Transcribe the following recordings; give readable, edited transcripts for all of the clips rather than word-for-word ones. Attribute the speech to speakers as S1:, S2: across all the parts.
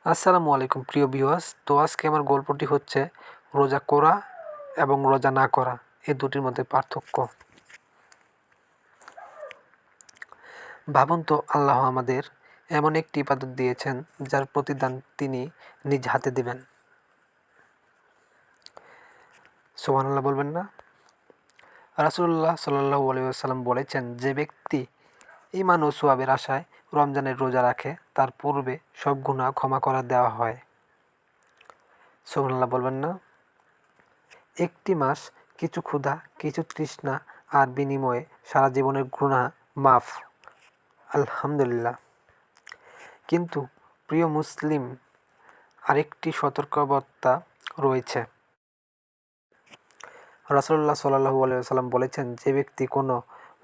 S1: আসসালামু আলাইকুম প্রিয় ভিউয়ার্স। তো আজকে আমার গল্পটি হচ্ছে রোজা করা এবং রোজা না করা, এই দুটির মধ্যে পার্থক্য। ভাবুন তো, আল্লাহ আমাদের এমন একটি ইবাদত দিয়েছেন যার প্রতিদান তিনি নিজ হাতে দিবেন। সুবহানাল্লাহ বলবেন না? রাসূলুল্লাহ সাল্লাল্লাহু আলাইহি ওয়াসাল্লাম বলেছেন, যে ব্যক্তি ঈমান ও সওয়াবের আশায় রমজানের রোজা রাখে তার পূর্বে সব গুনাহ ক্ষমা করে দেওয়া হয়। সুবহানাল্লাহ বলবেন না? একটি মাস, কিছু ক্ষুধা, কিছু তৃষ্ণা আর বিনিময়ে সারা জীবনের গুনাহ মাফ। আলহামদুলিল্লাহ। কিন্তু প্রিয় মুসলিম, আরেকটি সতর্কবার্তা রয়েছে। রাসূলুল্লাহ সাল্লাল্লাহু আলাইহি ওয়াসাল্লাম বলেছেন, যে ব্যক্তি কোনো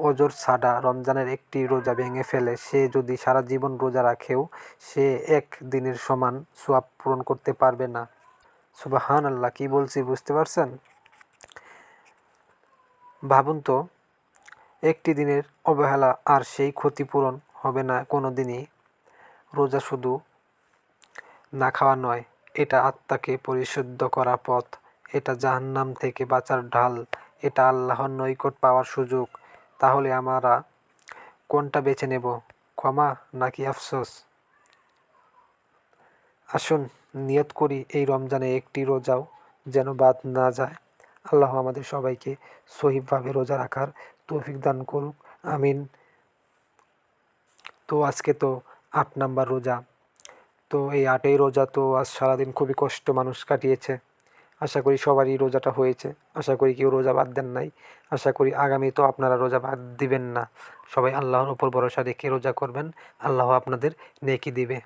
S1: ওজর ছাড়া রমজানের একটি রোজা ভেঙে ফেলে, সে যদি সারা জীবন রোজা রাখেও সে এক দিনের সমান সওয়াব পূরণ করতে পারবে না। সুবহানাল্লাহ, কি বলছি বুঝতে পারছেন? ভাবুন তো, একটি দিনের অবহেলা আর সেই ক্ষতিপূরণ হবে না কোনো দিনই। রোজা শুধু না খাওয়া নয়, এটা আত্মাকে পরিশুদ্ধ করার পথ, এটা জাহান্নাম থেকে বাঁচার ঢাল, এটা আল্লাহর নৈকট পাওয়ার সুযোগ। তাহলে আমরা কোনটা বেছে নেব, ক্ষমা নাকি আফসোস? আসুন নিয়ত করি, এই রমজানে একটি রোজাও যেন বাদ না যায়। আল্লাহ আমাদের সবাইকে সহিভাবে রোজা রাখার তৌফিক দান করুক, আমিন। তো আজকে তো ৮ নাম্বার রোজা। তো এই ৮ই রোজা তো আজ সারাদিন খুবই কষ্ট মানুষ কাটিয়েছে। আশা করি সবারই রোজাটা হয়েছে। আশা করি কেউ রোজা বাদ দেন নাই। আশা করি আগামী তো আপনারা রোজা বাদ দিবেন না। সবাই আল্লাহর উপর ভরসা রেখে রোজা করবেন। আল্লাহ আপনাদের নেকি দিবে।